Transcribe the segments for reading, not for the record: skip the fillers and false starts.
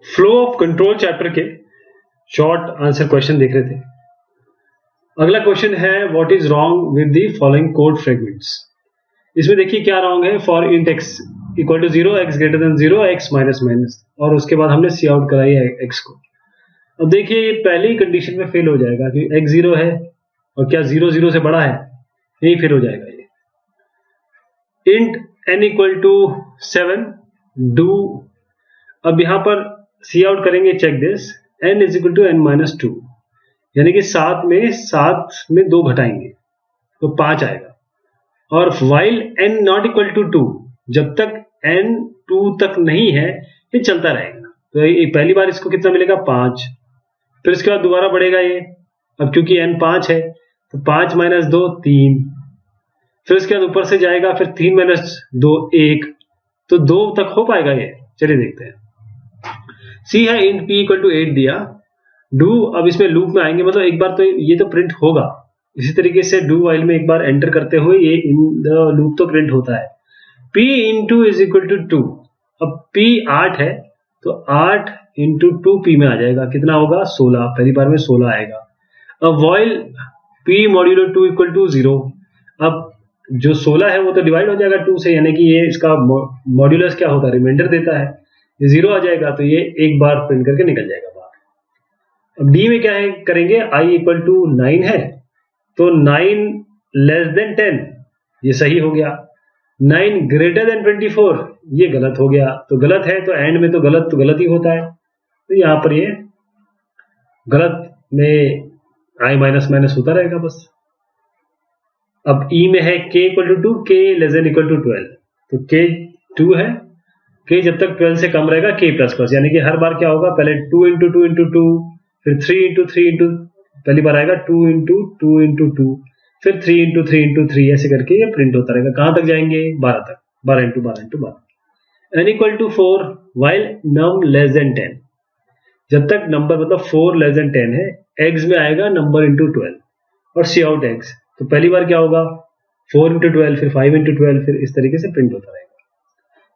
Flow of control chapter के short answer question देख रहे थे। अगला क्वेश्चन है what is wrong with the following code fragments. इसमें देखिए क्या रॉन्ग है। For int x equal to 0, x greater than 0, x minus minus, और उसके बाद हमने सी आउट कराई है एक्स को। अब देखिए ये पहली कंडीशन में फेल हो जाएगा क्योंकि एक्स 0 है और क्या 0 0 से बड़ा है, यही फेल हो जाएगा ये। Int n equal to 7 do, अब यहां पर सी आउट करेंगे, check this, n is equal to n minus 2, यानी कि 7 में 2 घटाएंगे तो 5 आएगा। और while n not equal to 2, जब तक n 2 तक नहीं है ये चलता रहेगा। तो ये पहली बार इसको कितना मिलेगा 5, फिर इसके बाद दोबारा बढ़ेगा ये, अब क्योंकि n 5 है तो 5 माइनस 2 3, फिर इसके बाद ऊपर से जाएगा, फिर 3 माइनस 2 1, तो 2 तक हो पाएगा ये। चलिए देखते हैं। सी है इंट p इक्वल टू 8 दिया, डू, अब इसमें लूप में आएंगे, मतलब एक बार तो ये तो प्रिंट होगा। इसी तरीके से डू वाइल में एक बार एंटर करते हुए ये इन द लूप तो प्रिंट होता है। p into is equal to 2, अब p 8 है तो 8 इंटू 2p में आ जाएगा, कितना होगा 16, पहली बार में 16 आएगा। अब while p modulo 2 equal to 0, अब जो 16 है वो तो डिवाइड हो जाएगा 2 से, यानी कि ये इसका मॉड्यूलस क्या होता है, रिमाइंडर देता है, ये 0 आ जाएगा तो ये एक बार प्रिंट करके निकल जाएगा बाहर। अब डी में क्या है करेंगे, i इक्वल टू 9 है तो 9 लेस देन 10, ये सही हो गया। 9 ग्रेटर देन 24, ये गलत हो गया। तो गलत है तो एंड में तो गलत ही होता है, तो यहां पर ये गलत में i माइनस माइनस होता रहेगा बस। अब ई में है k equal to 2, k less than equal to 12, तो k 2 है, k जब तक 12 से कम रहेगा k प्लस प्लस, यानी कि हर बार क्या होगा, पहले 2 इंटू 2 इंटू 2, फिर 3 इंटू 3 इंटू, पहली बार आएगा 2 इंटू 2 इंटू 2, फिर 3 इंटू 3 इंटू 3, ऐसे करके ये प्रिंट होता रहेगा। कहां तक जाएंगे 12 तक, 12 into 12 into 12। n equal to 4 while num less than 10, जब तक नंबर मतलब 4 लेस देन 10 है, eggs में आएगा नंबर इंटू 12 और सी आउट eggs, तो पहली बार क्या होगा 4 इंटू 12, फिर 5 इंटू 12, फिर इस तरीके से प्रिंट होता रहेगा।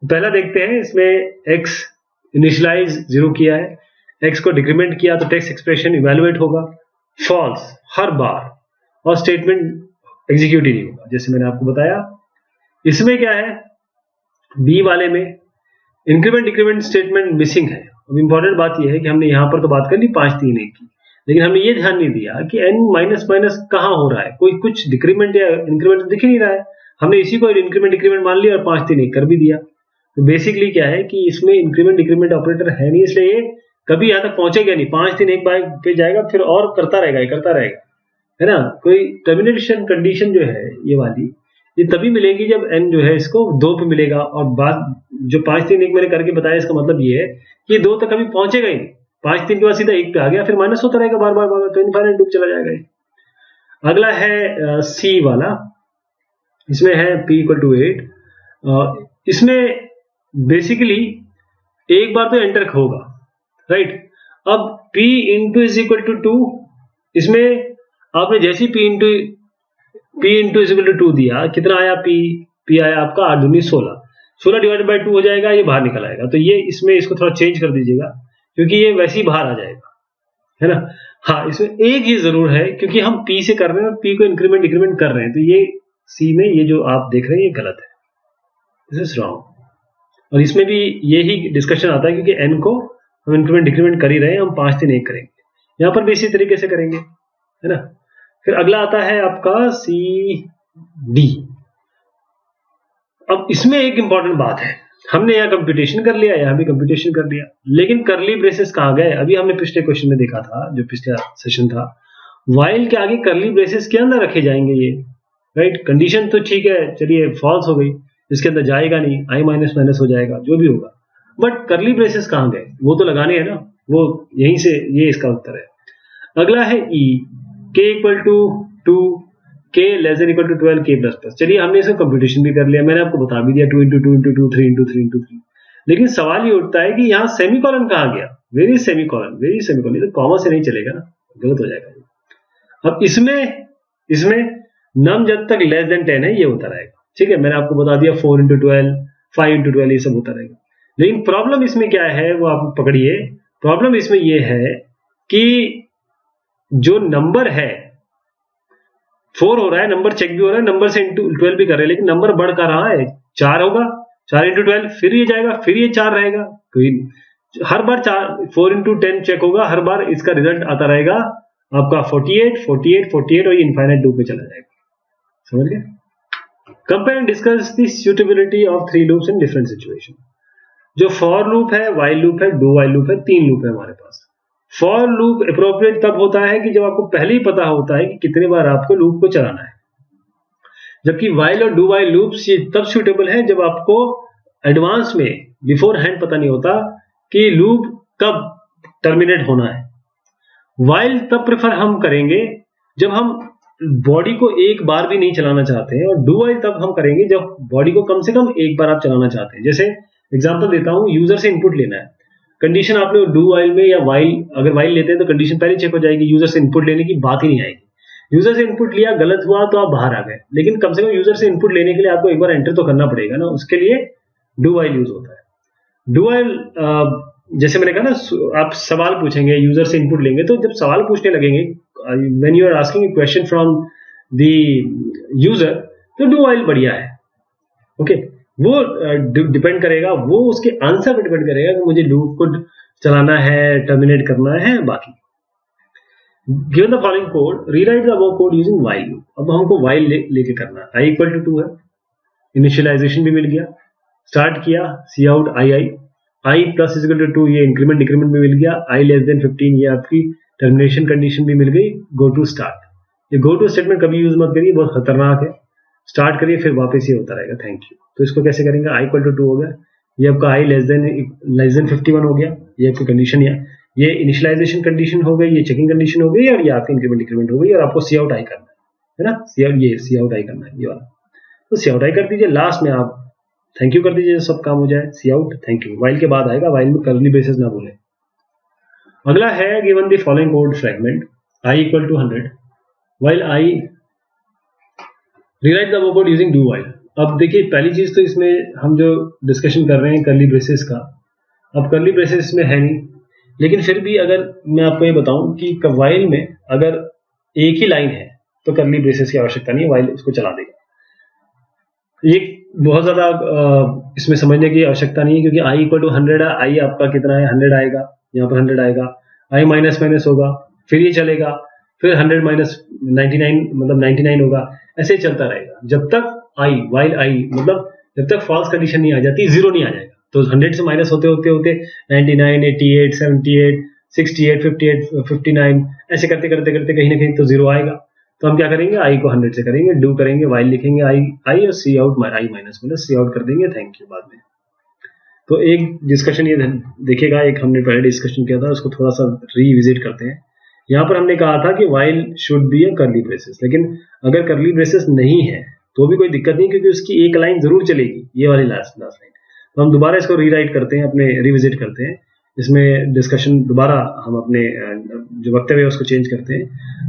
पहला देखते हैं, इसमें x इनिशियलाइज 0 किया है, x को डिक्रीमेंट किया तो टेक्स्ट एक्सप्रेशन इवैल्यूएट होगा फॉल्स हर बार, और स्टेटमेंट एग्जीक्यूट ही नहीं होगा, जैसे मैंने आपको बताया। इसमें क्या है बी वाले में इंक्रीमेंट डिक्रीमेंट स्टेटमेंट मिसिंग है। अब इंपॉर्टेंट बात यह है कि हमने यहां पर तो बात कर ली 5 3 1 की, लेकिन हमने ये ध्यान नहीं दिया कि n माइनस माइनस कहां हो रहा है, कोई कुछ डिक्रीमेंट या इंक्रीमेंट दिख ही नहीं रहा है। हमने इसी को इंक्रीमेंट डिक्रीमेंट मान लिया और 5 3 1 कर भी दिया। तो बेसिकली क्या है कि इसमें इंक्रीमेंट डिक्रीमेंट ऑपरेटर है नहीं, इसलिए ये कभी यहां तक पहुंचेगा नहीं। 5 3 1 पे जाएगा, फिर और करता रहेगा, है ना। कोई टर्मिनेशन कंडीशन जो है ये वाली, ये तभी मिलेगी जब n जो है इसको 2 पे मिलेगा, और बात जो 5 3 1 मैंने करके बताया इसका मतलब ये है कि 2 तक कभी पहुंचेगा ही नहीं। 5 3 के बाद सीधा 1 पे आ गया, फिर माइनस होता रहेगा बार बार बार, तो इनफाइनाइट लूप चला जाएगा। अगला है सी वाला, इसमें है p इक्वल टू 8, इसमें बेसिकली एक बार तो एंटर होगा, राइट। अब p into is equal to 2, इसमें आपने जैसे p into is equal to 2 दिया, कितना आया p आया आपका 8 दूनी 16, 16 डिवाइडेड बाई 2 हो जाएगा, ये बाहर निकल आएगा। तो ये इसमें इसको थोड़ा चेंज कर दीजिएगा क्योंकि ये वैसे ही बाहर आ जाएगा, है ना। हाँ, इसमें एक ही जरूर है क्योंकि हम p से कर रहे हैं और p को इंक्रीमेंट डिक्रीमेंट कर रहे हैं, तो ये c में ये जो आप देख रहे हैं ये गलत है, दिस इज रॉन्ग। और इसमें भी यही डिस्कशन आता है क्योंकि n को हम इंक्रीमेंट डिक्रीमेंट कर ही रहे हैं, हम 5 3 1 करेंगे, यहाँ पर भी इसी तरीके से करेंगे, है ना। फिर अगला आता है आपका सी डी। अब इसमें एक इंपॉर्टेंट बात है, हमने यहाँ कंप्यूटेशन कर लिया, यहाँ भी कंप्यूटेशन कर लिया, लेकिन करली ब्रेसेस कहाँ गए। अभी हमने पिछले क्वेश्चन में देखा था, जो पिछला सेशन था, वाइल के आगे करली ब्रेसेस के अंदर रखे जाएंगे ये, राइट। कंडीशन तो ठीक है, चलिए फॉल्स हो गई, इसके अंदर जाएगा नहीं, i माइनस माइनस हो जाएगा, जो भी होगा, बट करली ब्रेसेस कहाँ गए, वो तो लगाने हैं ना, वो यहीं से, ये इसका उत्तर है। अगला है E, k equal to 2, k less than equal to 12, k plus plus. चलिए हमने इसका कंप्यूटेशन भी कर लिया, मैंने आपको बता भी दिया 2 इंटू 2 इंटू 2, 3 इंटू 3 इंटू 3, लेकिन सवाल ये उठता है कि यहाँ सेमीकोलन कहाँ गया, वेरी सेमीकोलन, ये तो कॉमा से नहीं चलेगा ना, गलत हो जाएगा। अब इसमें नम जब तक लेस देन 10 है ये होता रहेगा, ठीक है। मैंने आपको बता दिया 4 इंटू 12, 5 इंटू 12, ये सब होता रहेगा। लेकिन प्रॉब्लम इसमें क्या है वो आप पकड़िए, प्रॉब्लम इसमें ये है कि जो नंबर है 4 हो रहा है, नंबर चेक भी हो रहा है, नंबर से इंटू 12 भी कर रहे हैं, लेकिन नंबर बढ़ का रहा है 4 होगा, 4 इंटू 12 फिर ये जाएगा, फिर ये 4 रहेगा, तो हर बार 4 इंटू 10 चेक होगा, हर बार इसका रिजल्ट आता रहेगा आपका 48 48 48 और ये इनफाइनाइट लूप में चला जाएगा। समझ गए? Compare and discuss the suitability of 3 loops in different situation. जो फॉर लूप है, वाइल लूप है, डू वाइल लूप है, 3 लूप है हमारे पास। फॉर लूप अप्रोप्रिएट तब होता है कि जब आपको पहले ही पता होता है कि कितने बार आपको लूप को चलाना है, जबकि वाइल और डू वाइल लूप्स ये तब सूटेबल है जब आपको एडवांस में बिफोर हैंड पता नहीं होता कि लूप कब टर्मिनेट होना है। वाइल तब प्रेफर हम करेंगे जब हम बॉडी को एक बार भी नहीं चलाना चाहते हैं, और डू वाइल तब हम करेंगे जब बॉडी को कम से कम एक बार आप चलाना चाहते हैं। जैसे एग्जांपल देता हूं, यूजर से इनपुट लेना है, कंडीशन आपने डू वाइल में या वाइल, अगर वाइल लेते हैं तो कंडीशन पहले चेक हो जाएगी, यूजर से इनपुट लेने की बात ही नहीं आएगी। यूजर से इनपुट लिया, गलत हुआ तो आप बाहर आ गए, लेकिन कम से कम यूजर से इनपुट लेने के लिए आपको एक बार एंटर तो करना पड़ेगा ना, उसके लिए डू वाइल यूज होता है। डू वाइल जैसे मैंने कहा ना, आप सवाल पूछेंगे, यूजर से इनपुट लेंगे, तो जब सवाल पूछने लगेंगे, when you are asking a question from the user, तो डू वाइल बढ़िया है। ओके, वो डिपेंड करेगा, वो उसके आंसर पर डिपेंड करेगा कि मुझे लूप को चलाना है, टर्मिनेट करना है, बाकी। Given the following code, rewrite the above code using while loop. अब हमको वाइल लेके करना है। i इक्वल टू 2 है, इनिशियलाइजेशन भी मिल गया, स्टार्ट किया, C out i plus is equal to 2, ये इंक्रीमेंट डिक्रीमेंट भी मिल गया, i लेस देन 15, ये आपकी टर्मिनेशन कंडीशन भी मिल गई, गो टू स्टार्ट। ये गो टू स्टेटमेंट कभी यूज मत करिए, बहुत खतरनाक है। स्टार्ट करिए, फिर वापस ये होता रहेगा थैंक यू। तो इसको कैसे करेंगे? i इक्वल टू 2 हो गया, ये आपका i लेस देन 51 हो गया, ये आपकी कंडीशन है, ये इनिशियलाइजेशन कंडीशन हो गई, ये चेकिंग कंडीशन हो गई, और ये आपकी इंक्रीमेंट डिक्रीमेंट हो गई, और आपको सी आउट आई करना है ना, सी आउट आई करना है ये वाला। तो सी आउट आई कर दीजिए, लास्ट में आप थैंक यू कर दीजिए, सब काम हो जाए, सी आउट थैंक यू। वाइल के बाद आएगा, वाइल में कर्ली ब्रेसेस ना भूलें। अगला है given the following code fragment, i equal to 100 while i rewrite the above code using do while। अब देखिए, पहली चीज तो इसमें हम जो डिस्कशन कर रहे हैं कर्ली ब्रेसेस का, अब कर्ली ब्रेसेस इसमें है नहीं, लेकिन फिर भी अगर मैं आपको ये बताऊं कि while में अगर एक ही लाइन है तो कर्ली ब्रेसेस की आवश्यकता नहीं है, while इसको चला देगा। ये बहुत ज्यादा इसमें समझने की आवश्यकता नहीं है, क्योंकि i इक्वल टू 100 है, i आपका कितना है 100 आएगा, यहाँ पर 100 आएगा, i माइनस माइनस होगा, फिर ये चलेगा, फिर 100 माइनस 99 मतलब 99 होगा, ऐसे ही चलता रहेगा जब तक while i मतलब जब तक फॉल्स कंडीशन नहीं आ जाती, जीरो नहीं आ जाएगा। तो 100 से माइनस होते होते होते 99, 88, 78, 68, 58, 59 ऐसे करते करते करते कहीं ना कहीं तो जीरो आएगा। तो हम क्या करेंगे, i को 100 से करेंगे, डू करेंगे, while लिखेंगे i और C out i minus minus C out कर देंगे, थैंक यू बाद में। तो एक डिस्कशन ये देखिएगा, एक हमने पहले डिस्कशन किया था, उसको थोड़ा सा रिविजिट करते हैं। यहाँ पर हमने कहा था कि while should be a curly braces, लेकिन अगर कर्ली ब्रेसेस नहीं है तो भी कोई दिक्कत नहीं, क्योंकि उसकी एक लाइन जरूर चलेगी, ये वाली लास्ट लाइन। तो हम दोबारा इसको रीराइट करते हैं, अपने रिविजिट करते हैं, इसमें डिस्कशन दोबारा हम अपने जो वक्तव्य है उसको चेंज करते हैं।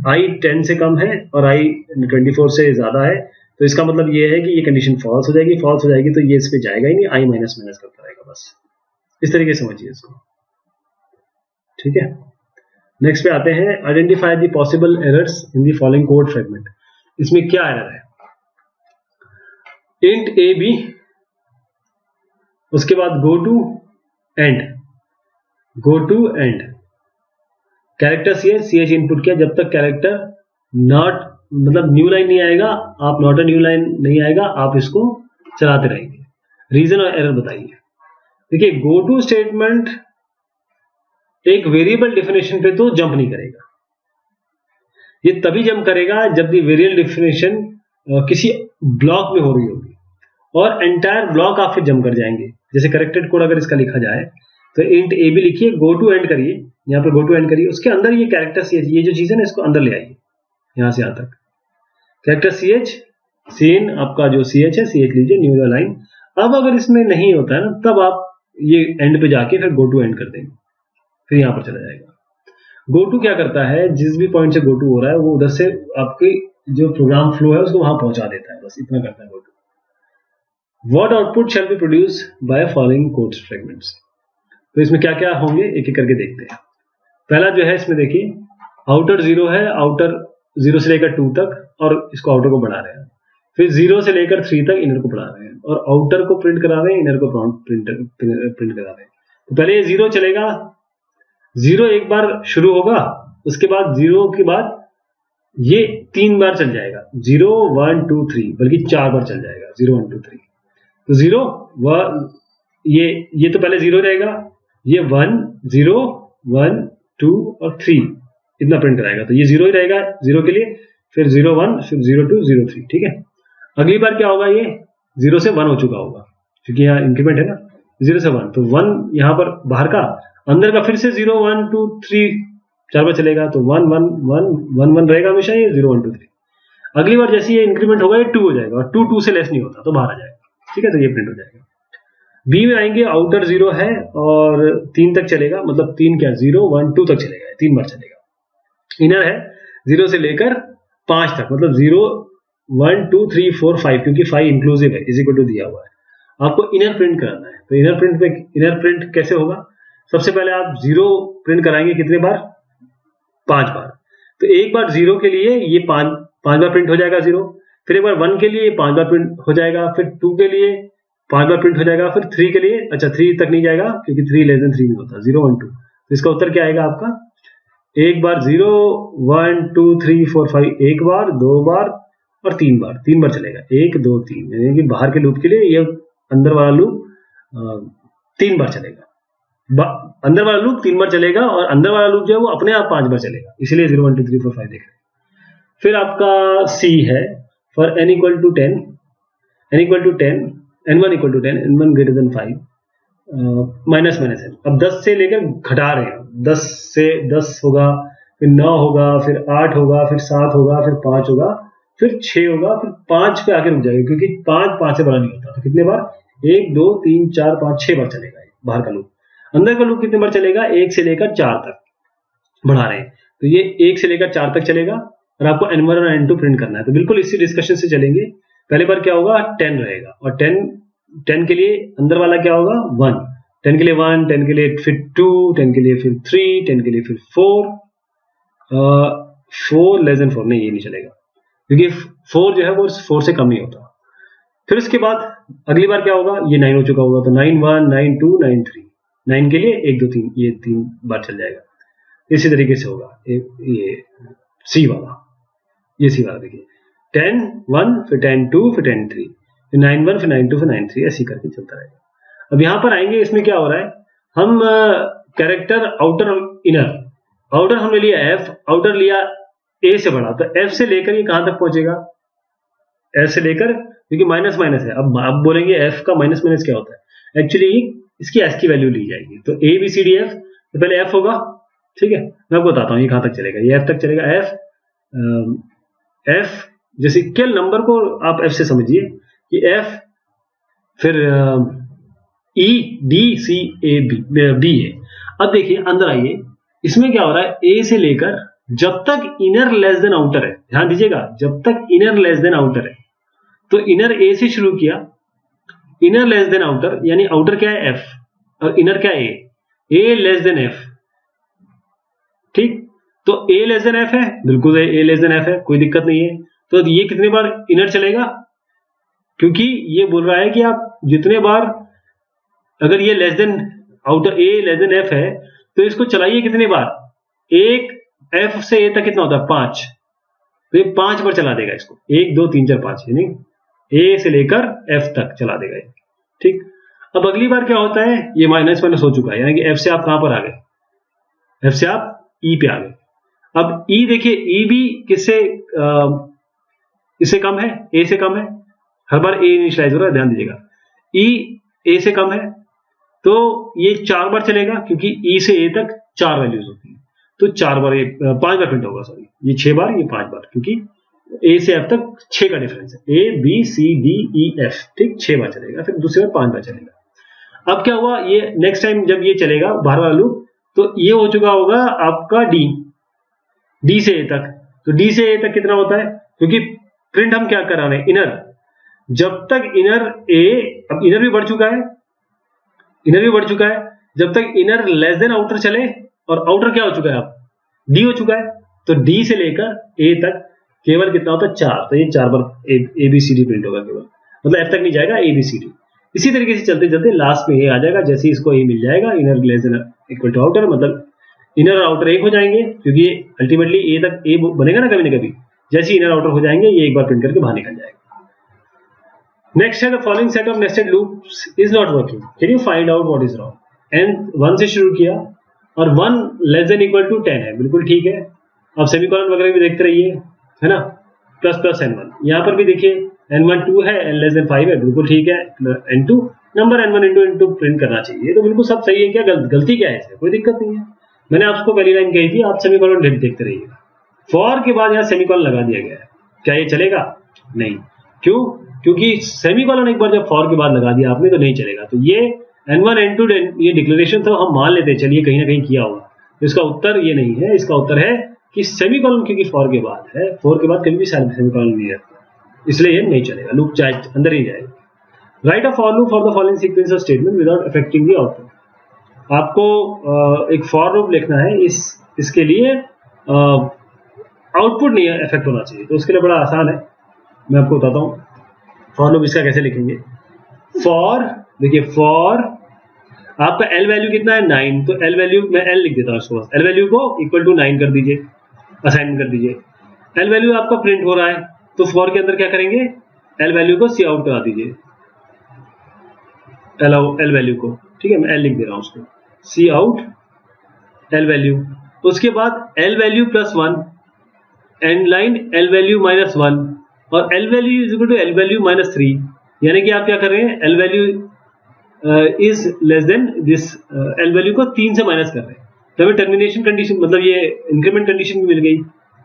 i 10 से कम है और i 24 से ज्यादा है, तो इसका मतलब ये है कि ये कंडीशन फॉल्स हो जाएगी, फॉल्स हो जाएगी तो ये इस पे जाएगा ही नहीं, i माइनस माइनस करता रहेगा, बस इस तरीके से समझिए इसको, ठीक है। नेक्स्ट पे आते हैं, identify the possible errors in the following code fragment. इसमें क्या एरर है? इंट ए बी, उसके बाद go to end, character C H input किया, जब तक कैरेक्टर नॉट मतलब न्यू लाइन नहीं आएगा, आप नॉट अ न्यू लाइन नहीं आएगा, आप इसको चलाते रहेंगे। रीजन और एरर बताइए। देखिए, गो टू स्टेटमेंट एक वेरिएबल डेफिनेशन पे तो जंप नहीं करेगा, ये तभी जंप करेगा जब दी वेरिएबल डेफिनेशन किसी ब्लॉक में हो रही होगी, और एंटायर ब्लॉक आप फिर जंप कर जाएंगे। जैसे करेक्टेड कोड अगर इसका लिखा जाए तो इंट ए बी लिखिए, गो टू एंड करिए, यहाँ पर गो टू एंड करिए, उसके अंदर ये कैरेक्टर सी एच, ये जो चीज है ना इसको अंदर ले आइए, यहां से यहां तक कैरेक्टर सी एच, सीन आपका जो सी एच है, सी एच लीजिए, न्यू लाइन। अब अगर इसमें नहीं होता है ना, तब आप ये एंड पे जाके फिर गो टू एंड कर देंगे, फिर यहां पर चला जाएगा। गो टू क्या करता है, जिस भी पॉइंट से गो टू हो रहा है वो उधर से आपके जो प्रोग्राम फ्लो है उसको वहां पहुंचा देता है, बस इतना करता है go to. What output shall be produce by following codes fragments. तो इसमें क्या क्या होंगे एक एक करके देखते हैं। पहला जो है इसमें देखिए आउटर 0 है, आउटर 0 से लेकर 2 तक और इसको आउटर को बढ़ा रहे हैं, फिर 0 से लेकर 3 तक इनर को बढ़ा रहे हैं और आउटर को प्रिंट करा रहे हैं, इनर को प्रिंट करा रहे हैं। तो पहले ये 0 चलेगा, 0 एक बार शुरू होगा, उसके बाद 0 के बाद ये 3 बार चल जाएगा, 0 1 2 3, बल्कि 4 बार चल जाएगा 0 1 2 3। तो 0 ये तो पहले 0 रहेगा, ये 1 0 1 2 और 3 इतना प्रिंट कराएगा, तो ये 0 ही रहेगा 0 के लिए, फिर 0 1 फिर 0 2 0 3, ठीक है। अगली बार क्या होगा, ये 0 से 1 हो चुका होगा क्योंकि यहाँ इंक्रीमेंट है ना, 0 से 1, तो 1 यहाँ पर बाहर का, अंदर का फिर से 0 1 2 3 4 बार चलेगा, तो 1 1 1 1 1 रहेगा हमेशा, ये 0 1 2 3। अगली बार जैसे ये इंक्रीमेंट होगा ये 2 हो जाएगा और 2 2 से लेस नहीं होता तो बाहर आ जाएगा, ठीक है, तो ये प्रिंट हो जाएगा। बी में आएंगे, आउटर 0 है और 3 तक चलेगा, मतलब 3 क्या 0 1 2 तक चलेगा, 3 बार चलेगा। इनर है 0 से लेकर 5 तक, मतलब 0 1 2 3 4 5, क्योंकि 5 इंक्लूसिव है, इज इक्वल टू दिया हुआ है, आपको इनर प्रिंट कराना है। तो इनर प्रिंट कैसे होगा, सबसे पहले आप 0 प्रिंट कराएंगे कितने बार, 5 बार। तो एक बार 0 के लिए ये 5 बार प्रिंट हो जाएगा 0, फिर एक बार 1 के लिए 5 बार प्रिंट हो जाएगा, फिर 2 के लिए 5 बार प्रिंट हो जाएगा, फिर 3 के लिए, अच्छा 3 तक नहीं जाएगा क्योंकि 3 लेस देन 3 नहीं होता, 0 1 2। तो इसका उत्तर क्या आएगा आपका, एक बार 0 1 2 3 4 5, एक बार, 2 बार और 3 बार, 3 बार चलेगा, 1 2 3, यानी कि बाहर के लूप के लिए ये अंदर वाला लूप 3 बार चलेगा, अंदर वाला लूप 3 बार चलेगा और अंदर वाला लूप जो है वो अपने आप 5 बार चलेगा, इसीलिए 0 1 2 3 4 5 देख रहे हैं। फिर आपका सी है, for n equal to 10 n1 equal to 10 n1 greater than 5 minus minus n। अब 10 से लेकर घटा रहे हैं, 10 से 10 होगा, फिर 9 होगा, फिर 8 होगा, फिर 7 होगा, फिर 5 होगा, फिर 6 होगा, फिर 5 पे आके रुक जाएगा क्योंकि 5 से बड़ा नहीं होता। तो कितने बार, 1 2 3 4 5 6 बार चलेगा बाहर का लूप। अंदर का लूप कितने बार चलेगा, 1 से लेकर 4 तक बढ़ा रहे हैं, तो ये 1 से लेकर 4 तक चलेगा और आपको n1 और n2 प्रिंट करना है। तो बिल्कुल इसी डिस्कशन से चलेंगे। पहले बार क्या होगा, 10 रहेगा और 10 के लिए अंदर वाला क्या होगा, 1, 10 के लिए 1, 10 के लिए फिर 2, 10 के लिए फिर 3, 10 के लिए फिर 4 लेस देन 4 नहीं, ये नहीं चलेगा क्योंकि 4 जो है वो 4 से कम ही होता। फिर उसके बाद अगली बार क्या होगा, ये 9 हो चुका होगा, तो 9 1 9 2 9 3, 9 के लिए 1 2 3, ये 3 बार चल जाएगा। इसी तरीके से होगा ये सी वाला, ये सी वाला देखिए 10 1 फिर 10 2 फिर 10 3, फिर 9 1 फिर 9 2 फिर 9 3, ऐसे करके चलता रहेगा। अब यहां पर आएंगे, इसमें क्या हो रहा है, हम कैरेक्टर आउटर इनर, आउटर हमने लिया f, आउटर लिया a से बड़ा, तो f से लेकर ये कहां तक पहुंचेगा, f से लेकर, क्योंकि माइनस माइनस है। अब बोलेंगे f का माइनस माइनस क्या होता है, एक्चुअली इसकी s की वैल्यू ली जाएगी, तो a b c d f, तो पहले f होगा, ठीक है, मैं आपको बताता हूँ ये कहां तक चलेगा, ये f तक चलेगा, f जैसे इक्वल नंबर को आप f से समझिए कि f, फिर e d c a b है। अब देखिए अंदर आइए, इसमें क्या हो रहा है, a से लेकर जब तक इनर लेस देन आउटर है, ध्यान दीजिएगा, जब तक इनर लेस देन आउटर है, तो इनर a से शुरू किया, इनर लेस देन आउटर, यानी आउटर क्या है f और इनर क्या है a लेस देन f, ठीक, तो a लेस देन f है, बिल्कुल a लेस देन f है, कोई दिक्कत नहीं है। तो ये कितने बार इनर चलेगा, क्योंकि ये बोल रहा है कि आप जितने बार, अगर ये less than outer a less than f है तो इसको चलाइए कितने बार, एक f से a तक कितना होता है 5, तो ये 5 बार चला देगा इसको, 1 2 3 4 5, यानी a से लेकर f तक चला देगा ये, ठीक। अब अगली बार क्या होता है, ये माइनस माइनस हो चुका है, यानी कि f से आप कहां पर आ गए, f से आप e पे आ गए। अब e देखिए, e भी किससे इससे कम है, a से कम है, हर बार a इनिशियलाइज हो रहा है, ध्यान दीजिएगा, e a से कम है, तो ये 4 बार चलेगा क्योंकि e से a तक 4 वैल्यूज होती है, तो 4 बार, 5 बार प्रिंट होगा, सॉरी, ये 6 बार, ये 5 बार, क्योंकि a से f तक 6 का डिफरेंस है, a b c d e f, ठीक, 6 बार चलेगा, फिर दूसरे बार 5 बार चलेगा। अब क्या हुआ, ये नेक्स्ट टाइम जब ये चलेगा बाहर वाला लूप, तो ये हो चुका होगा आपका d से a तक, तो d से a तक कितना होता है, क्योंकि प्रिंट हम क्या करा रहे हैं, इनर, जब तक इनर a, अब इनर भी बढ़ चुका है, जब तक इनर लेस देन आउटर चले, और आउटर क्या हो चुका है अब डी हो चुका है, तो डी से लेकर ए तक केवल कितना होता है 4, तो ये 4 बार A B C D print होगा केवल, मतलब एफ तक नहीं जाएगा, ए बी सी डी। इसी तरीके से चलते चलते लास्ट में ए आ जाएगा, जैसे इसको ए मिल जाएगा inner less than equal to outer, मतलब इनर और आउटर एक हो जाएंगे, क्योंकि अल्टीमेटली ए तक ए बनेगा ना कभी ना कभी, जैसे इनर आउटर हो जाएंगे ये एक बार प्रिंट करके बाहर निकल जाएगा। नेक्स्ट है the following set of nested loops is not working, can you find out what is wrong. And 1 से शुरू किया और 1 लेस देन इक्वल टू 10 है, बिल्कुल ठीक है। अब सेमीकोलन वगैरह भी देखते रहिए, है ना, प्लस प्लस n1, यहाँ पर भी देखिए n1 2 है, n लेस देन 5 है, बिल्कुल ठीक है। n2 number n1 into print करना चाहिए, तो बिल्कुल सब सही है। क्या गलती क्या है इसमें, कोई दिक्कत नहीं है। मैंने आपको पहली लाइन कही थी, आप सेमीकोलन देखते रहिएगा। फॉर के बाद यहाँ सेमीकोलन लगा दिया गया है, क्या ये चलेगा? नहीं। क्यों? क्योंकि सेमीकोलन एक बार जब फॉर के बाद लगा दिया आपने तो नहीं चलेगा। तो ये n1 n2 ये डिक्लेरेशन तो हम मान लेते हैं, चलिए कहीं ना कहीं किया होगा, तो इसका उत्तर ये नहीं है। इसका उत्तर है कि सेमीकोलन, क्योंकि फॉर के बाद है, फॉर के बाद कभी भी सेमीकोलन नहीं रहता, इसलिए ये नहीं चलेगा, लूप चाहे अंदर ही जाएगा। Right a for loop for the following sequence of statement without affecting the output. आपको एक फॉर लूप लिखना है, इसके लिए आउटपुट नहीं इफेक्ट होना चाहिए, तो उसके लिए बड़ा आसान है, मैं आपको बताता हूँ फॉर लूप इसका कैसे लिखेंगे। फॉर, देखिए फॉर आपका एल वैल्यू कितना है 9, तो एल वैल्यू मैं एल लिख देता हूँ इसको, एल वैल्यू को इक्वल टू 9 कर दीजिए, असाइन कर दीजिए। एल वैल्यू आपका प्रिंट हो रहा है, तो फॉर के अंदर क्या करेंगे, एल वैल्यू को सी आउट करा दीजिए, एल वैल्यू को, ठीक है, मैं एल लिख दे रहा हूँ उसको, सी आउट एल वैल्यू। उसके बाद L value plus 1, end line L value minus 1, और L value is equal to L value minus 3, यानी कि आप क्या कर रहे हैं, L value is less than this, L value को 3 से माइनस कर रहे हैं, तो हमें टर्मिनेशन कंडीशन, मतलब ये इंक्रीमेंट कंडीशन भी मिल गई,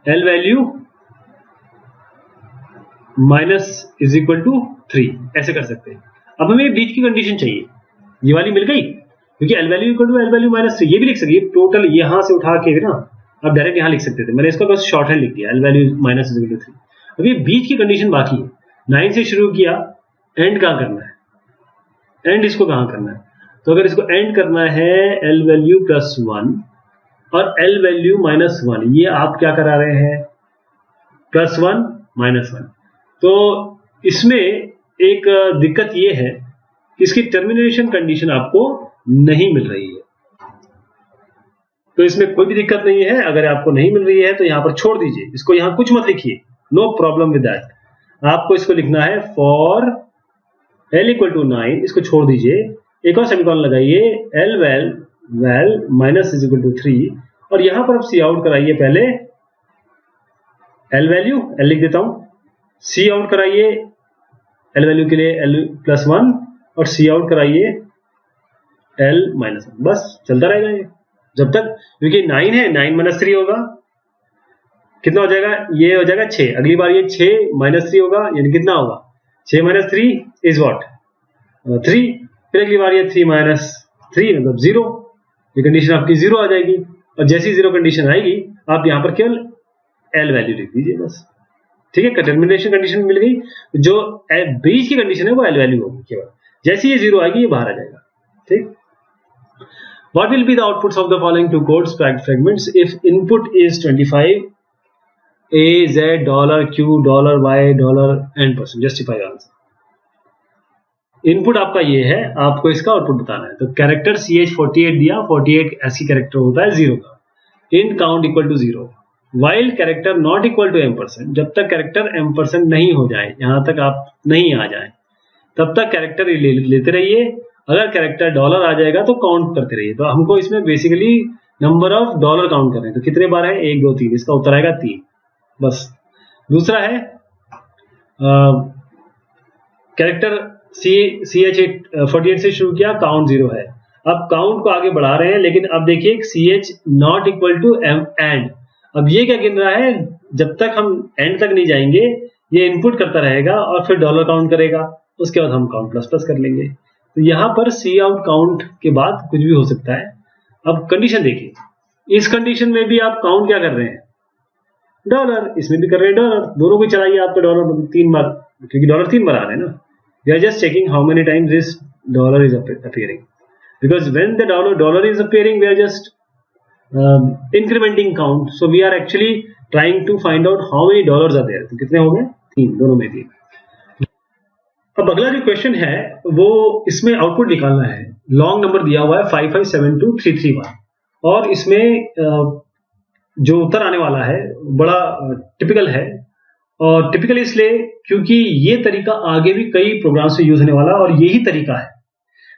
L value minus is equal to 3, ऐसे कर सकते हैं। अब हमें बीच की कंडीशन चाहिए, ये वाली मिल गई, क्योंकि L value equal to L value minus 3, ये भी लिख सकते हैं टोटल, यहां से उठा के ना आप डायरेक्ट यहां लिख सकते थे, मैंने इसका बस शॉर्ट हैंड लिख दिया, L value minus is equal to 3। अब ये बीच की कंडीशन बाकी है, 9 से शुरू किया, एंड कहां करना है, एंड इसको कहां करना है, तो अगर इसको एंड करना है एल वैल्यू प्लस 1 और एल वैल्यू माइनस 1, ये आप क्या करा रहे हैं, प्लस 1 माइनस 1, तो इसमें एक दिक्कत ये है कि इसकी टर्मिनेशन कंडीशन आपको नहीं मिल रही है, तो इसमें कोई भी दिक्कत नहीं है। अगर आपको नहीं मिल रही है तो यहां पर छोड़ दीजिए, इसको यहां कुछ मत लिखिए, नो प्रॉब्लम विद दैट। आपको इसको लिखना है फॉर एल इक्वल टू 9, इसको छोड़ दीजिए, एक और सेमीकोलन लगाइए, L val minus is equal to 3, और यहां पर आप सी आउट कराइए, पहले एल वैल्यू, एल लिख देता हूं, सी आउट कराइए एल वैल्यू के लिए एल प्लस 1, और सी आउट कराइए एल माइनस 1, बस चलता रहेगा ये जब तक, क्योंकि 9 है, 9 माइनस 3 होगा, कितना हो जाएगा, ये हो जाएगा 6, अगली बार ये 6 माइनस 3 होगा, यानी कितना होगा, 6 माइनस 3 इज व्हाट 3, फिर अगली बार ये 3 माइनस 3 मतलब 0, ये कंडीशन आपकी 0 आ जाएगी, और जैसी 0 कंडीशन आएगी आप यहाँ पर केवल एल वैल्यू लिख दीजिए बस, ठीक है। टर्मिनेशन कंडीशन मिल गई, जो बीच की कंडीशन है वो एल वैल्यू होगी केवल, जैसी ये 0 आएगी ये बाहर आ जाएगा, ठीक। What will be the outputs of the following two code fragments if input is 25 A Z $Q $Y $n%? Justify answer. Input आपका ये है, आपको इसका आउटपुट बताना है। तो कैरेक्टर CH48 दिया, 48 ऐसी कैरेक्टर होता है 0 का, int count equal to 0, while character not equal to M%, जब तक कैरेक्टर M% नहीं हो जाए, यहां तक आप नहीं आ जाए, तब तक कैरेक्टर लेते रहिए। अगर कैरेक्टर डॉलर आ जाएगा तो काउंट करते रहिए। तो हमको इसमें basically number of dollar count करने हैं, तो कितने बार है, 1 2 3, इसका उत्तर आएगा 3 बस। दूसरा है कैरेक्टर CH48 से शुरू किया, काउंट 0 है, अब काउंट को आगे बढ़ा रहे हैं, लेकिन अब देखिए CH not equal to end, अब ये क्या गिन रहा है, जब तक हम एंड तक नहीं जाएंगे ये इनपुट करता रहेगा और फिर डॉलर काउंट करेगा, उसके बाद हम काउंट प्लस प्लस कर लेंगे। तो यहां पर सी आउट काउंट के बाद कुछ भी हो सकता है। अब कंडीशन देखिए, इस कंडीशन में भी आप काउंट क्या कर रहे हैं, डॉलर, इसमें भी कर रहे हैं डॉलर, दोनों को चलाइए, आपका डॉलर 3 बार, क्योंकि डॉलर 3 बार आ रहे हैं ना, we are just checking how many times this dollar is appearing. because when the dollar is appearing, we are just incrementing count, so we are actually trying to find out how many dollars are there. तो कितने हो गए? 3, दोनों में 3. अब अगला जो question है वो इसमें आउटपुट निकालना है. लॉन्ग नंबर दिया हुआ है 5572331 और इसमें जो उत्तर आने वाला है बड़ा टिपिकल है, और टिपिकल इसलिए क्योंकि ये तरीका आगे भी कई प्रोग्राम से यूज होने वाला है और यही तरीका है.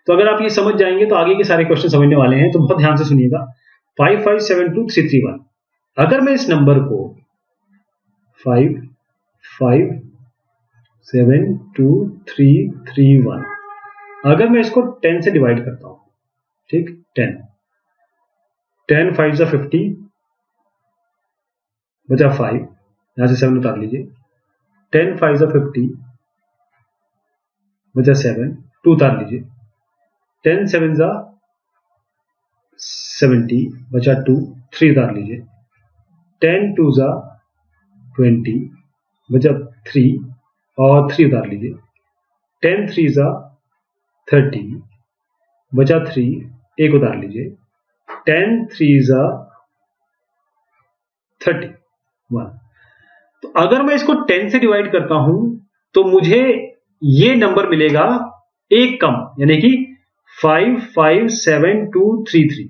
तो अगर आप ये समझ जाएंगे तो आगे के सारे क्वेश्चन समझने वाले हैं, तो बहुत ध्यान से सुनिएगा. 5572331, अगर मैं इस नंबर को 5572331 अगर मैं इसको 10 से डिवाइड करता हूं, ठीक, 10 5 जा 50 बचा 5, यहां से 7 उतार लीजिए. 10 5 जा 50 बचा 7, 2 उतार लीजिए. 10 7 जा 70 बचा 2, 3 उतार लीजिए. 10 2 जा 20 बचा 3 और 3 उतार लीजिए. 10 3 जा 30 बचा 3, 1 उतार लीजिए. 10 3 जा 31. तो अगर मैं इसको 10 से डिवाइड करता हूं तो मुझे ये नंबर मिलेगा एक कम, यानी कि 5572333.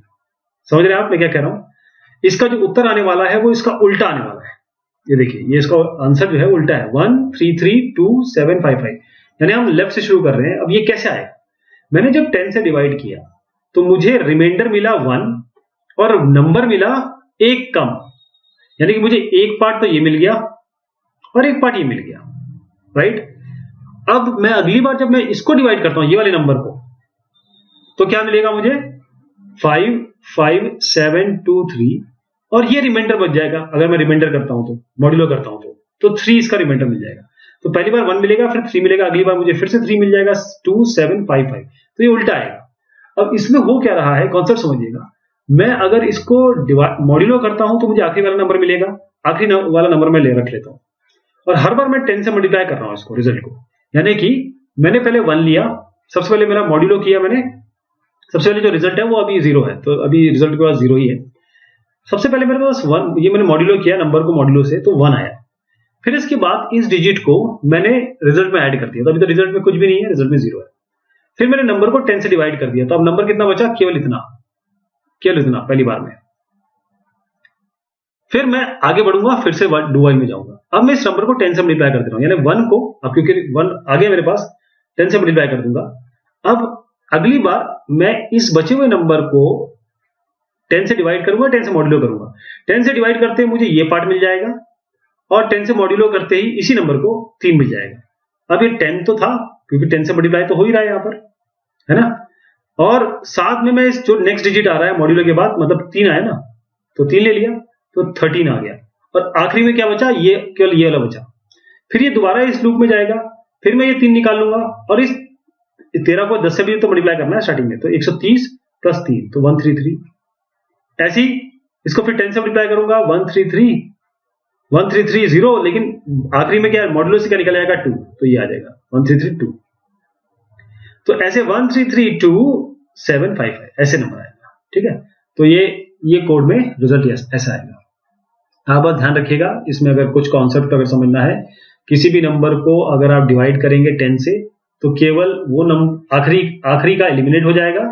समझ रहे हैं आप मैं क्या कह रहा हूं? इसका जो उत्तर आने वाला है वो इसका उल्टा आने वाला है. ये देखिए, ये इसका आंसर जो है उल्टा है, 1332755. यानी हम लेफ्ट से शुरू कर रहे हैं. अब ये कैसे आएगा? मैंने जब 10 से डिवाइड किया तो मुझे रिमाइंडर मिला 1 और नंबर मिला एक कम, यानी कि मुझे एक पार्ट तो ये मिल गया और एक पार्ट ये मिल गया, राइट. अब मैं अगली बार जब मैं इसको डिवाइड करता हूं ये वाले नंबर को, तो क्या मिलेगा मुझे? 55723 और ये रिमाइंडर बच जाएगा. अगर मैं रिमाइंडर करता हूं तो मॉड्यूलो करता हूं तो 3 इसका रिमाइंडर मिल जाएगा. तो पहली बार 1 मिलेगा, फिर 3 मिलेगा, अगली बार मुझे फिर से 3 मिल जाएगा, 2755. तो ये उल्टा आएगा. अब इसमें हो क्या रहा है, कॉन्सेप्ट समझिएगा. मैं अगर इसको मॉड्यूलो करता हूं तो मुझे आखिरी वाला नंबर मिलेगा, आखिरी वाला नंबर मैं रख लेता हूं और हर बार मैं 10 से मल्टीप्लाई कर रहा हूं इसको, रिजल्ट को. यानी कि मैंने पहले 1 लिया, सबसे पहले मेरा मॉड्यूलो किया मैंने, सबसे पहले जो रिजल्ट है वो अभी 0 है, तो अभी रिजल्ट के पास 0 ही है. सबसे पहले मेरे पास 1, ये मैंने मॉड्यूलो किया नंबर को मॉड्यूलो से, तो 1 आया. फिर इसके बाद इस डिजिट को मैंने रिजल्ट में ऐड कर दिया, तो अभी तो रिजल्ट में कुछ भी नहीं है, रिजल्ट में 0 है. फिर मैंने नंबर को 10 से डिवाइड कर दिया, तो अब नंबर कितना बचा? केवल इतना पहली बार में. फिर मैं आगे बढ़ूंगा, फिर से डू वाइल में जाऊंगा. अब मैं इस नंबर को 10 से मल्टीप्लाई कर दे रहा हूं, यानी 1 को, अब क्योंकि 1 आ गया मेरे पास, 10 से मल्टीप्लाई कर दूंगा. अब अगली बार मैं इस बचे हुए नंबर को 10 से डिवाइड करूंगा, 10 से मॉड्यूलो करूंगा. 10 से डिवाइड करते ही मुझे ये पार्ट मिल जाएगा और 10 से मॉड्यूलो करते ही इसी नंबर को 3 मिल जाएगा. अब ये 10 तो था, क्योंकि 10 से मल्टीप्लाई तो हो ही रहा है यहां पर, है ना. और साथ में मैं इस जो नेक्स्ट डिजिट आ रहा है मॉड्यूलो के बाद, मतलब 3 आया ना, तो 3 ले लिया तो 13 आ गया. और आखिरी में क्या बचा? ये केवल ये वाला बचा. फिर ये दोबारा इस लूप में जाएगा, फिर मैं ये 3 निकाल लूंगा और इस 13 को 10 से भी तो मल्टीप्लाई करना है स्टार्टिंग में, तो 130 प्लस 3 तो 133. ऐसे ही इसको फिर 10 से मल्टीप्लाई करूंगा, 1330, लेकिन आखिरी में क्या मॉड्यूलो से क्या निकल जाएगा? 2, तो ये आ जाएगा 1332. तो ऐसे 1332755 ऐसे नंबर आएगा, ठीक है. तो ये कोड में रिजल्ट ऐसा आएगा. आप बस ध्यान रखिएगा, इसमें अगर कुछ कॉन्सेप्ट अगर समझना है, किसी भी नंबर को अगर आप डिवाइड करेंगे 10 से, तो केवल वो नंबर आखिरी का एलिमिनेट हो जाएगा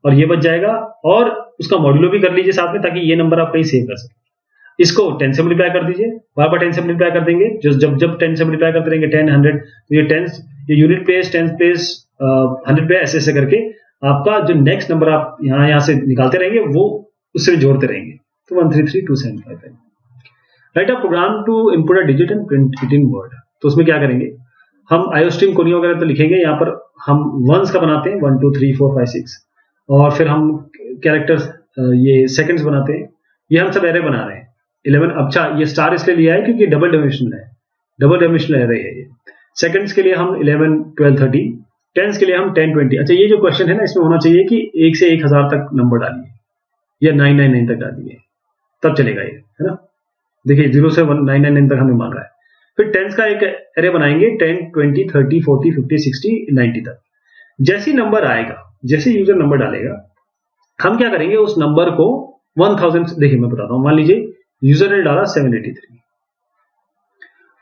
और ये बच जाएगा, और उसका मॉड्यूलो भी कर लीजिए साथ में, ताकि ये नंबर आप कहीं सेव कर सकें. इसको 10 से मल्टीप्लाई कर दीजिए, बार बार 10 से मल्टीप्लाई कर देंगे, जब 10 से मल्टीप्लाई करते रहेंगे 10 100, तो ये 10 ये यूनिट प्लेस 10 प्लेस 100 पे ऐसे करके आपका जो नेक्स्ट नंबर आप यहां से निकालते रहेंगे वो उससे जोड़ते रहेंगे. तो 1332755. Write a program to input a digit and print it in word. तो उसमें क्या करेंगे, हम आयोस्ट्रीम कोनियो वगैरह तो लिखेंगे, यहाँ पर हम वंस का बनाते हैं 1 2 3 4 5 6, और फिर हम कैरेक्टर्स ये सेकंड्स बनाते हैं. ये हम सब एरे बना रहे हैं 11. अच्छा, ये स्टार इसलिए लिया है क्योंकि डबल डायमेंशनल है, डबल डायमेंशनल एरे है ये. सेकंड्स के लिए हम 11 12 13, टेंस के लिए हम 10 20. अच्छा, ये जो क्वेश्चन है ना, इसमें होना चाहिए कि 1 से 1000 तक नंबर डालिए या 999 तक डालिए, तब चलेगा ये, है ना. देखिए 0 से 999 तक हमें मान रहा है. फिर टेंस का एक एरे बनाएंगे 10 20 30 40 50 60 90 तक. जैसी नंबर आएगा जैसे यूजर नंबर डालेगा, हम क्या करेंगे उस नंबर को 1000, देखिए मैं बताता हूं, मान लीजिए यूजर ने डाला 783,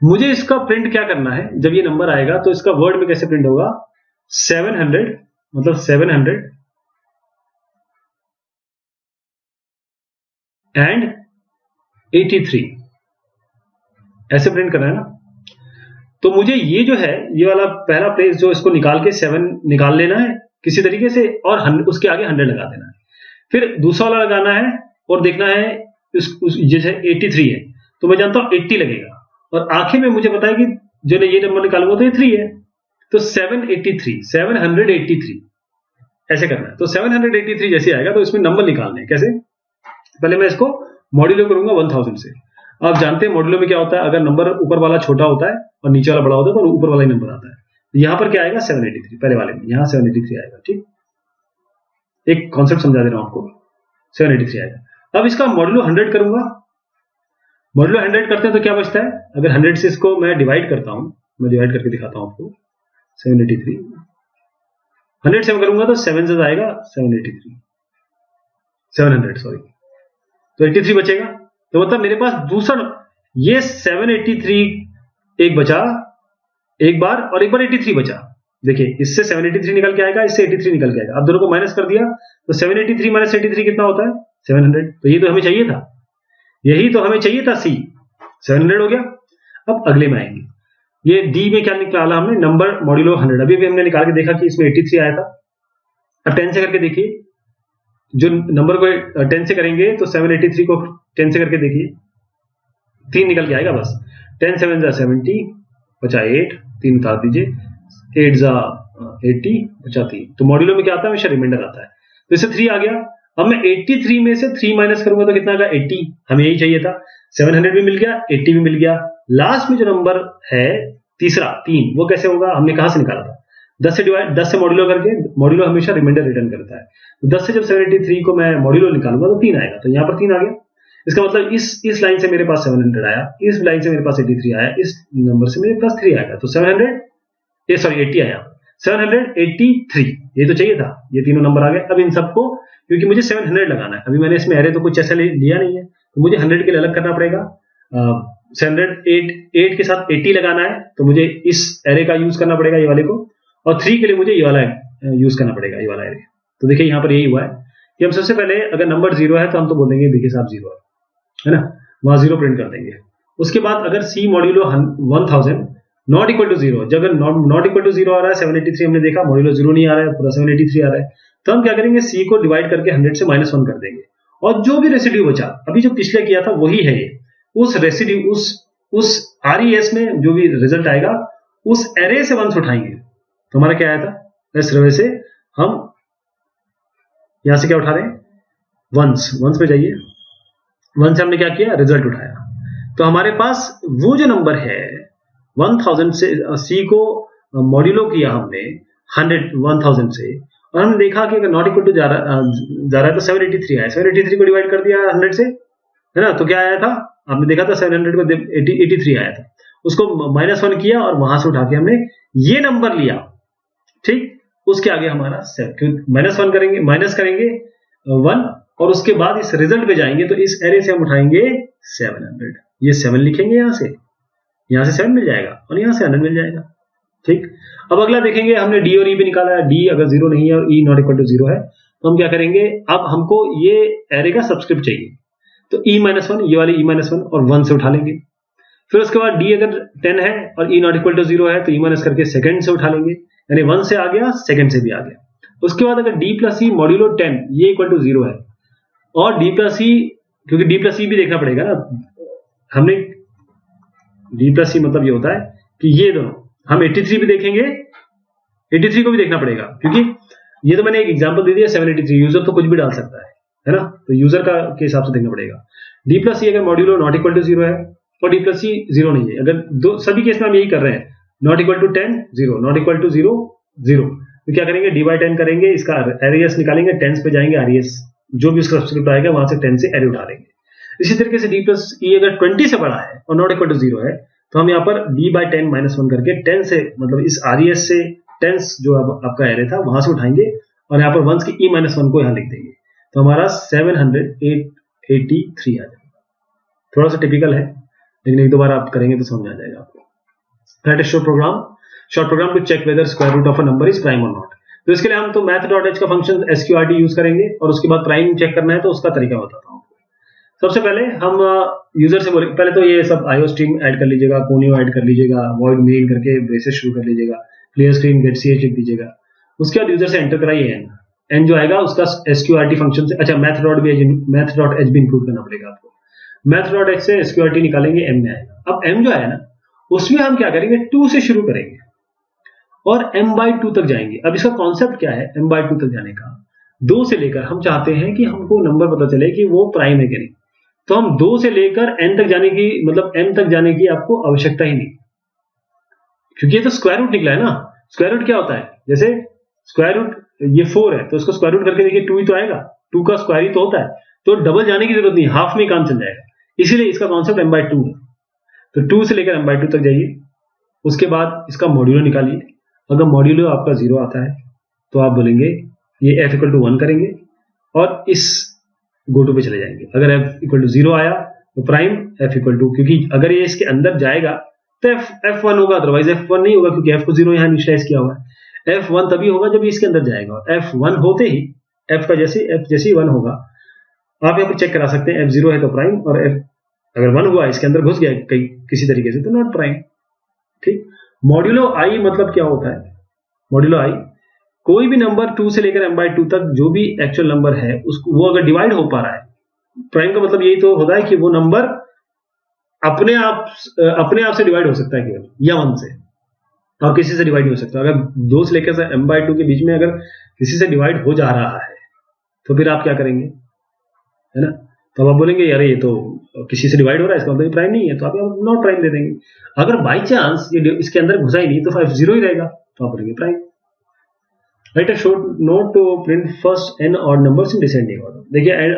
मुझे इसका प्रिंट क्या करना है, जब ये नंबर आएगा तो इसका वर्ड में कैसे प्रिंट होगा, 700 मतलब 700 एंड 83 ऐसे प्रिंट करना है ना। तो मुझे ये जो है, ये वाला पहला प्लेस जो इसको निकाल के 7 निकाल लेना है किसी तरीके से, और उसके आगे 100 लगा देना है। फिर दूसरा वाला लगाना है और देखना है जैसे 83 है तो मैं जानता हूं 80 लगेगा, और आखिर में मुझे पता है कि जो ने ये नंबर निकालूंगा तो ये 3 है, तो 783 ऐसे करना है। तो 783 जैसे आएगा तो इसमें नंबर निकालने हैं। कैसे, पहले मैं इसको मॉड्यूलो करूंगा 1000 से। आप जानते हैं मॉड्यूलो में क्या होता है, अगर नंबर ऊपर वाला छोटा होता है और नीचे वाला बड़ा होता है तो ऊपर वाला ही नंबर आता है। यहां पर क्या आएगा 783, पहले वाले में यहां 783 आएगा। ठीक, एक कॉन्सेप्ट समझा दे रहा हूं आपको, 783 आएगा। अब इसका मॉड्यूलो 100 करूंगा, मॉड्यूलो 100 करते हैं तो क्या बचता है, अगर 100 से इसको मैं डिवाइड करता हूं, मैं डिवाइड करके दिखाता हूं आपको, 783 100 से मैं करूंगा तो 7 से आएगा 700 सॉरी, तो 83 बचेगा। तो मतलब मेरे पास दूसरा ये 783 एक बचा एक बार, और एक बार 83 बचा। देखिए इससे 783 निकल के आएगा, इससे 83 निकल के आएगा। अब दोनों को माइनस कर दिया तो 783 माइनस 83 कितना होता है, 700। तो ये तो हमें चाहिए था, यही तो हमें चाहिए था, सी 700 हो गया। अब अगले में आएंगे, ये डी में क्या निकाला हमने, नंबर मॉड्यूलो 100। अभी भी हमने निकाल के देखा कि इसमें 83 आया था। अब 10 से करके देखिए, जो नंबर को 10 से करेंगे तो 783 को 10 से करके देखिए, 3 निकल के आएगा बस। 10 7 जा 70 बचा 8, 3 उतार दीजिए, 8 जा 80 बचा 3। तो मॉड्यूलो में क्या आता है, हमेशा रिमाइंडर आता है। तो इससे 3 आ गया। अब मैं 83 में से 3 माइनस करूंगा तो कितना आएगा, 80। हमें यही चाहिए था, 700 भी मिल गया, 80 भी मिल गया। लास्ट में जो नंबर है तीसरा 3, वो कैसे होगा, हमने कहां से निकाला था, 10 से मॉड्यूलो करके। मॉड्यूलो हमेशा रिमाइंडर रिटर्न करता है। तो 10 से जब 783 को मैं मॉड्यूलो निकालूंगा तो 3 आएगा। तो यहां पर 3 आ गया। इसका मतलब इस लाइन से मेरे पास 700 आया, इस लाइन से मेरे पास 83 आया, इस नंबर से मेरे पास 3 आएगा। तो 80 आया, 783 ये तो चाहिए था, ये तीनों नंबर आ गए। अब इन सबको, क्योंकि मुझे 700 लगाना है, अभी मैंने इसमें एरे तो कुछ ऐसा लिया नहीं है, तो मुझे 100 के लिए अलग करना पड़ेगा। 708 के साथ 80 लगाना है, तो मुझे इस एरे का यूज करना पड़ेगा, ये वाले को, और 3 के लिए मुझे ये वाला यूज करना पड़ेगा, ये वाला एरे। तो देखिए यहाँ पर यही हुआ है कि हम सबसे पहले अगर नंबर 0 है तो हम तो बोल देंगे देखिए साहब 0 है ना, वहां 0 प्रिंट कर देंगे। उसके बाद अगर सी मॉड्यूलो 1000 नॉट इक्वल टू 0, जब नॉट इक्वल टू 0 आ रहा है, 783 हमने देखा, मॉड्यूलो 0 नहीं आ रहा है, पूरा 783 आ रहा है, तो हम क्या करेंगे, सी को डिवाइड करके 100 से -1 कर देंगे, और जो भी रेसिड्यू बचा, अभी जो पिछले किया था वही है ये, उस रेसिड्यू उस RES में जो भी रिजल्ट आएगा उस एरे से 1 उठाएंगे। तो हमारा क्या आया था, इस रे से हम यहां से क्या उठा रहे हैं, वंस पे जाइए, 1 से हमने क्या किया, रिजल्ट उठाया। तो हमारे पास वो जो नंबर है 1000 से सी को मॉड्यूलो किया हमने 1000 से, और हमने देखा कि अगर नॉट इक्वल टू जा रहा है तो 783 आया, 783 को डिवाइड कर दिया 100 से, है ना, तो क्या आया था, आपने देखा था 700 को 83 आया था, उसको -1 किया और वहां से उठा के हमने ये नंबर लिया। ठीक, उसके आगे हमारा -1 करेंगे, माइनस करेंगे 1, और उसके बाद इस रिजल्ट पे जाएंगे, तो इस एरे से हम उठाएंगे 700, ये 7 लिखेंगे, यहां से 7 मिल जाएगा और यहां से 100 मिल जाएगा। ठीक, अब अगला देखेंगे, हमने डी और ई भी निकाला है, डी अगर 0 नहीं है और ई नॉट इक्वल टू 0 है, तो हम क्या करेंगे, अब हमको ये एरे का सबस्क्रिप्ट चाहिए, तो e-1, ये वाली e-1 और 1 से उठा लेंगे। फिर उसके बाद डी अगर 10 है और e नॉट इक्वल टू 0 है, तो e- करके सेकंड से उठा लेंगे, यानी 1 से आ गया, सेकंड से भी आ गया। उसके बाद अगर d प्लस ई मॉड्यूलो 10 ये इक्वल टू 0 है, और d प्लस ई, क्योंकि d प्लस ई भी देखना पड़ेगा ना, हमने d प्लस ई मतलब ये होता है कि ये दोनों, हम 83 भी देखेंगे, 83 को भी देखना पड़ेगा, क्योंकि ये तो मैंने एक एग्जांपल दे दिया 783, यूजर तो कुछ भी डाल सकता है ना, तो यूजर का के हिसाब से देखना पड़ेगा। d प्लस ई अगर मॉड्यूलो नॉट इक्वल टू 0 है और d प्लस ई 0 नहीं है, अगर दो सभी केस में हम यही कर रहे हैं, not equal to 10 0, not equal to 0 0, तो क्या करेंगे, डी बाई 10 करेंगे, इसका एरियस निकालेंगे, 10 पे जाएंगे, RES जो भी उसका सब्सक्रिप्ट आएगा वहां से 10 से एरे उठा लेंगे। इसी तरीके से d प्लस ई अगर 20 से बड़ा है और नॉट इक्वल टू 0 है, तो हम यहाँ पर d बाई 10 -1 करके 10 से, मतलब इस RES से 10 जो आपका एरे था वहां से उठाएंगे, और यहाँ पर वंस की E-1 को यहाँ लिख देंगे, तो हमारा 783 आ जाएगा। थोड़ा सा टिपिकल है, लेकिन एक दो बार आप करेंगे तो समझ आ जाएगा आपको। Write short program to check whether square root of a number is prime or not. तो इसके लिए हम तो math.h का फंक्शन sqrt यूज करेंगे, और उसके बाद प्राइम चेक करना है तो उसका तरीका बताता हूँ। सबसे पहले हम यूजर से बोलेंगे, पहले तो ये सब IO स्ट्रीम ऐड कर लीजिएगा, कोनियो ऐड कर लीजिएगा, वॉइड मेन करके ब्रेसेस शुरू कर लीजिएगा, क्लियर स्क्रीन गेट ch लिख दीजिएगा। उसके बाद यूजर से एंटर कराइए n जो आएगा उसका sqrt फंक्शन से, अच्छा math.h भी इंक्लूड करना पड़ेगा आपको। math.h से sqrt निकालेंगे, m में आएगा। अब m जो आया ना, उसमें हम क्या करेंगे, 2 से शुरू करेंगे और m/2 तक जाएंगे। अब इसका कॉन्सेप्ट क्या है m/2 तक जाने का, 2 से लेकर हम चाहते हैं कि हमको नंबर पता चले कि वो प्राइम है कि नहीं, तो हम 2 से लेकर n तक जाने की, मतलब m तक जाने की आपको आवश्यकता ही नहीं, क्योंकि ये तो स्क्वायर रूट निकला है ना। स्क्वायर रूट क्या होता है, जैसे स्क्वायर रूट ये 4 है तो इसको स्क्वायर रूट करके देखिए 2 ही तो आएगा, 2 का स्क्वायर ही तो होता है, तो डबल जाने की जरूरत नहीं, हाफ में काम चल जाएगा। इसीलिए इसका कॉन्सेप्ट m/2 है। तो 2 से लेकर m/2 तक जाइए, उसके बाद इसका मॉड्यूलो निकालिए। अगर मॉड्यूलो आपका 0 आता है तो आप बोलेंगे ये f=1 करेंगे और इस गोटो पे चले जाएंगे। अगर f=0 आया तो प्राइम, क्योंकि अगर ये इसके अंदर जाएगा तो f1 होगा, अदरवाइज f1 नहीं होगा, क्योंकि f को 0 यहाँ इनिशियलाइज किया हुआ है। f1 तभी होगा जब इसके अंदर जाएगा, और f1 होते ही f जैसे 1 होगा, आप यहाँ पर चेक करा सकते हैं f0 है तो प्राइम, और f अगर 1 हुआ इसके अंदर घुस गया किसी तरीके से तो नॉट प्राइम। ठीक। मॉड्यूलो i मतलब क्या होता है, मॉड्यूलो i कोई भी नंबर 2 से लेकर m/2 तक जो भी एक्चुअल नंबर है उसको, वो अगर डिवाइड हो पा रहा है, प्राइम का मतलब यही तो होता है कि वो नंबर अपने आप से डिवाइड हो सकता है केवल, या 1 से, और किसी से डिवाइड नहीं हो सकता। अगर 2 से लेकर m/2 के बीच में अगर किसी से डिवाइड हो जा रहा है तो फिर आप क्या करेंगे, है ना। तो आप बोलेंगे यार ये तो किसी से डिवाइड हो रहा है, इसका मतलब प्राइम नहीं है, तो आप नॉट प्राइम दे देंगे। अगर बाई चांस ये इसके अंदर घुसा ही नहीं तो f0 ही रहेगा, तो आप बोलेंगे prime. Write, should note to print first n odd numbers in descending order. देखिए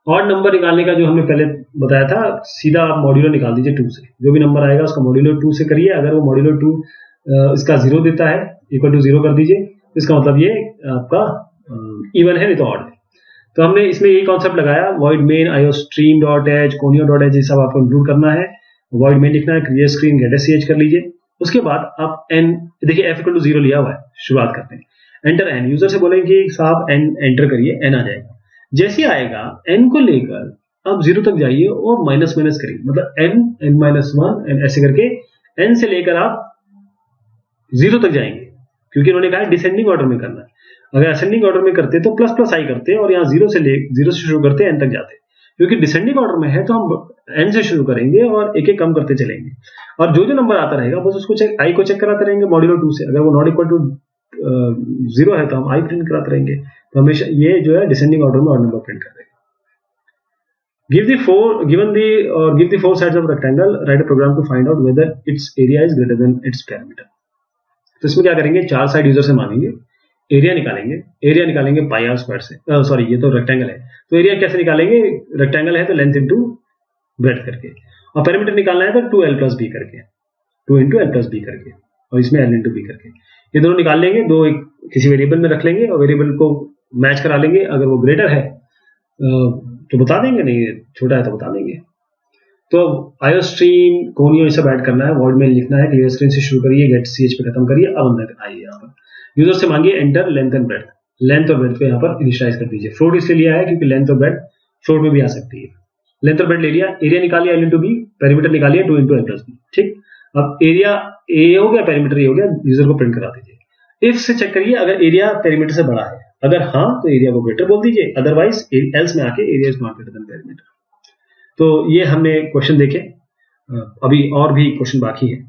ऑड नंबर निकालने का जो हमने पहले बताया था, सीधा आप मॉड्यूलो निकाल दीजिए 2 से, जो भी नंबर आएगा उसका मॉड्यूलो 2 से करिए। अगर वो मॉड्यूलो 2 इसका 0 देता है, इक्वल टू 0 कर दीजिए, इसका मतलब ये आपका इवन है, नहीं तो ऑड है। तो हमने इसमें यही कॉन्सेप्ट लगाया, वॉइड मेन iostream.h conio.h ये सब आपको इंक्लूड करना है, वॉइड मेन लिखना है, क्लियर स्क्रीन गेट ch कर लीजिए। उसके बाद आप n, देखिए f=0 लिया हुआ है, शुरुआत करते हैं, एंटर n, यूजर से बोलेंगे साहब n एंटर करिए, n आ जाएगा। जैसे आएगा n को लेकर आप 0 तक जाइए और माइनस करिए, मतलब n-1 ऐसे करके n से लेकर आप 0 तक जाएंगे, क्योंकि उन्होंने कहा डिसेंडिंग ऑर्डर में करना है। अगर असेंडिंग ऑर्डर में करते तो प्लस i करते, और यहाँ 0 से शुरू करते n तक जाते, क्योंकि डिसेंडिंग ऑर्डर में है तो हम n से शुरू करेंगे और एक एक कम करते चलेंगे, और जो नंबर आता रहेगा बस उसको i को चेक कराते रहेंगे मॉड्यूलो 2 से। अगर वो नॉट इक्वल टू 0 है तो हम i प्रिंट कराते रहेंगे, तो हमेशा ये जो है डिसेंडिंग ऑर्डर में ऑड नंबर प्रिंट कर देगा। Give the four sides of rectangle, write a program to find out whether its area is greater than its perimeter। तो इसमें क्या करेंगे, 4 साइड यूजर से मांगेंगे, एरिया निकालेंगे पाई आर स्क्वायर से, सॉरी ये तो रेक्टेंगल है, तो एरिया कैसे निकालेंगे, रेक्टेंगल है तो लेंथ इंटू ब्रेड्थ करके, और पेरीमीटर निकालना है तो 2l+b करके, 2 into l+b करके, और इसमें l into b करके, ये दोनों निकाल लेंगे, दो एक किसी वेरिएबल में रख लेंगे और वेरिएबल को मैच करा लेंगे। अगर वो ग्रेटर है तो बता देंगे, नहीं छोटा है तो बता देंगे। तो iostream conio ये सब ऐड करना है, वर्ड में लिखना है, क्लियर स्क्रीन से शुरू करिए, गेट ch पे खत्म करिए। अब अंदर आइए, यहाँ पर यूजर से मांगिए enter length and breadth, length और ब्रेड्थ को यहाँ पर इनिशियलाइज कर दीजिए। फ्लोट इसलिए लिया है क्योंकि लेंथ और ब्रेड्थ फ्लोट में भी आ सकती है। लेंथ और ब्रेड्थ ले लिया, एरिया निकालिए l into b, पेरीमीटर निकालिए 2 into l+b। ठीक, अब एरिया ए हो गया, पेरीमीटर ए हो गया, यूजर को प्रिंट करा दीजिए। इफ से चेक करिए अगर एरिया पेरीमीटर से बड़ा है, अगर हाँ तो एरिया को ग्रेटर बोल दीजिए, अदरवाइज एल्स में आके area is not greater than perimeter. तो ये हमने क्वेश्चन देखे, अभी और भी क्वेश्चन बाकी है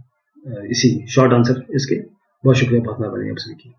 इसी शॉर्ट आंसर इसके। बहुत शुक्रिया, बहुत मेहरबानी आप सभी की।